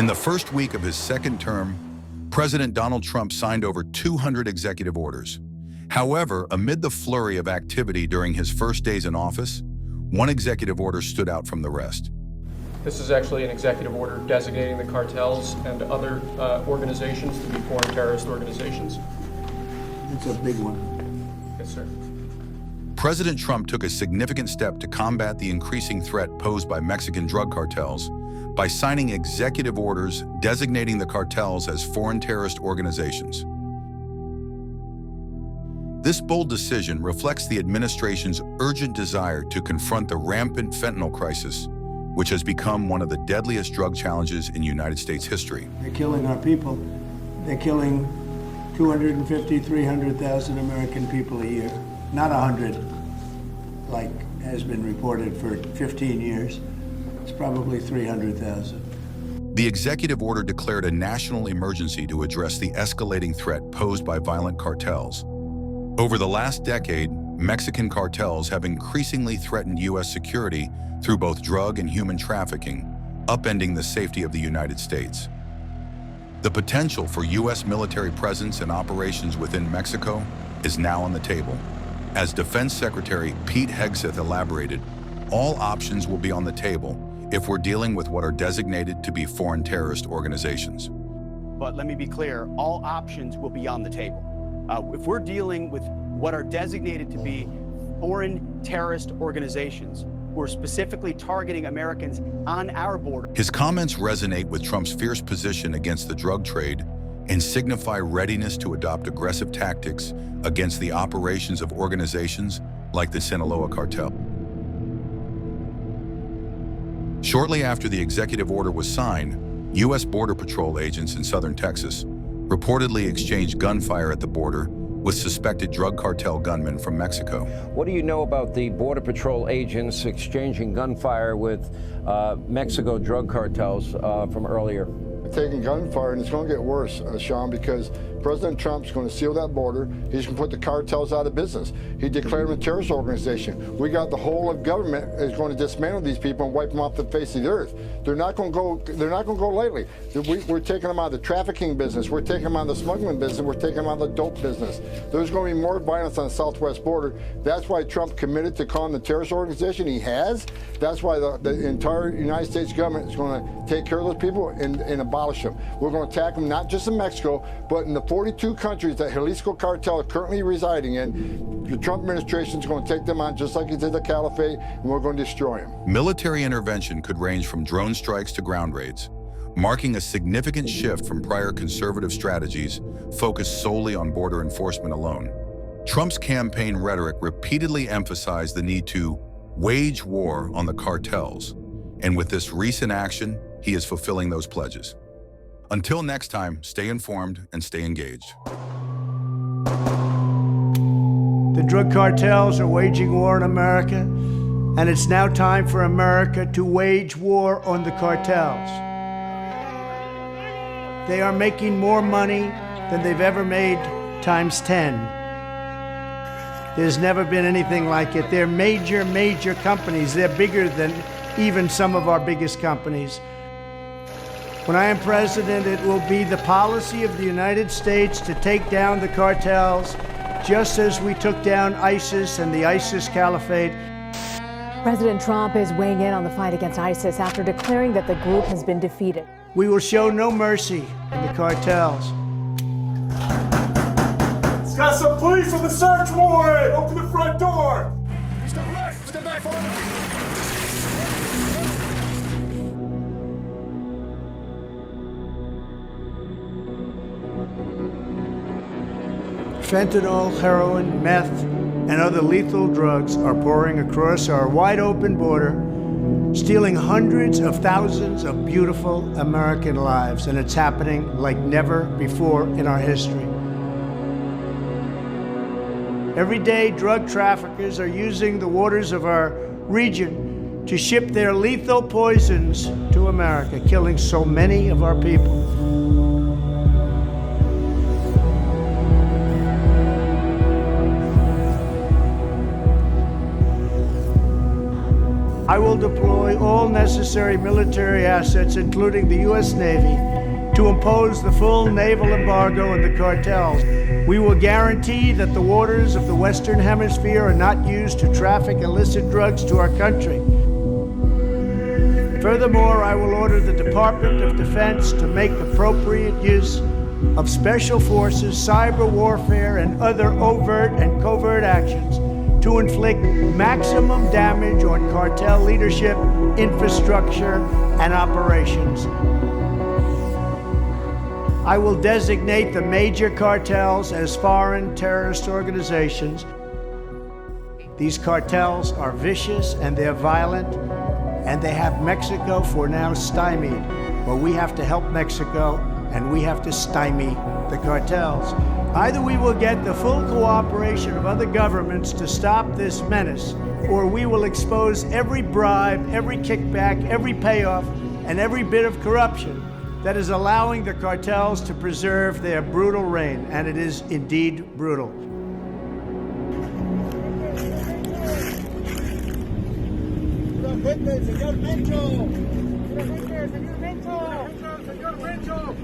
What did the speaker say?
In the first week of his second term, President Donald Trump signed over 200 executive orders. However, amid the flurry of activity during his first days in office, one executive order stood out from the rest. This is actually an executive order designating the cartels and other organizations to be foreign terrorist organizations. It's a big one. Yes, sir. President Trump took a significant step to combat the increasing threat posed by Mexican drug cartels by signing executive orders designating the cartels as foreign terrorist organizations. This bold decision reflects the administration's urgent desire to confront the rampant fentanyl crisis, which has become one of the deadliest drug challenges in United States history. They're killing our people. They're killing 250, 300,000 American people a year. Not 100, like has been reported for 15 years. It's probably 300,000. The executive order declared a national emergency to address the escalating threat posed by violent cartels. Over the last decade, Mexican cartels have increasingly threatened U.S. security through both drug and human trafficking, upending the safety of the United States. The potential for U.S. military presence and operations within Mexico is now on the table. As Defense Secretary Pete Hegseth elaborated, all options will be on the table if we're dealing with what are designated to be foreign terrorist organizations. But let me be clear, all options will be on the table. If we're dealing with what are designated to be foreign terrorist organizations who are specifically targeting Americans on our border. His comments resonate with Trump's fierce position against the drug trade and signify readiness to adopt aggressive tactics against the operations of organizations like the Sinaloa cartel. Shortly after the executive order was signed, U.S. Border Patrol agents in southern Texas reportedly exchanged gunfire at the border with suspected drug cartel gunmen from Mexico. What do you know about the Border Patrol agents exchanging gunfire with Mexico drug cartels from earlier? Taking gunfire, and it's going to get worse, Sean, because President Trump's going to seal that border. He's going to put the cartels out of business. He declared them a terrorist organization. We got the whole of government is going to dismantle these people and wipe them off the face of the earth. They're not going to go. They're not going to go lightly. We're taking them out of the trafficking business. We're taking them out of the smuggling business. We're taking them out of the dope business. There's going to be more violence on the southwest border. That's why Trump committed to calling the terrorist organization. He has. That's why the entire United States government is going to take care of those people and abolish them. We're going to attack them not just in Mexico, but in the 42 countries that Jalisco cartel are currently residing in. The Trump administration is going to take them on just like he did the Caliphate, and we're going to destroy them. Military intervention could range from drone strikes to ground raids, marking a significant shift from prior conservative strategies focused solely on border enforcement alone. Trump's campaign rhetoric repeatedly emphasized the need to wage war on the cartels, and with this recent action, he is fulfilling those pledges. Until next time, stay informed and stay engaged. The drug cartels are waging war in America, and it's now time for America to wage war on the cartels. They are making more money than they've ever made times 10. There's never been anything like it. They're major companies. They're bigger than even some of our biggest companies. When I am president, it will be the policy of the United States to take down the cartels, just as we took down ISIS and the ISIS Caliphate. President Trump is weighing in on the fight against ISIS after declaring that the group has been defeated. We will show no mercy in the cartels. It's got some police on the search warrant! Open the front door! Step back! Step back forward! Fentanyl, heroin, meth, and other lethal drugs are pouring across our wide-open border, stealing hundreds of thousands of beautiful American lives, and it's happening like never before in our history. Every day, drug traffickers are using the waters of our region to ship their lethal poisons to America, killing so many of our people. I will will deploy all necessary military assets, including the U.S. Navy, to impose the full naval embargo on the cartels. We will guarantee that the waters of the Western Hemisphere are not used to traffic illicit drugs to our country. Furthermore, I will order the Department of Defense to make appropriate use of special forces, cyber warfare, and other overt and covert actions to inflict maximum damage on cartel leadership, infrastructure, and operations. I will designate the major cartels as foreign terrorist organizations. These cartels are vicious and they're violent, and they have Mexico for now stymied. Well, we have to help Mexico, and we have to stymie the cartels. Either we will get the full cooperation of other governments to stop this menace, or we will expose every bribe, every kickback, every payoff, and every bit of corruption that is allowing the cartels to preserve their brutal reign, and it is indeed brutal. Señor Mencho.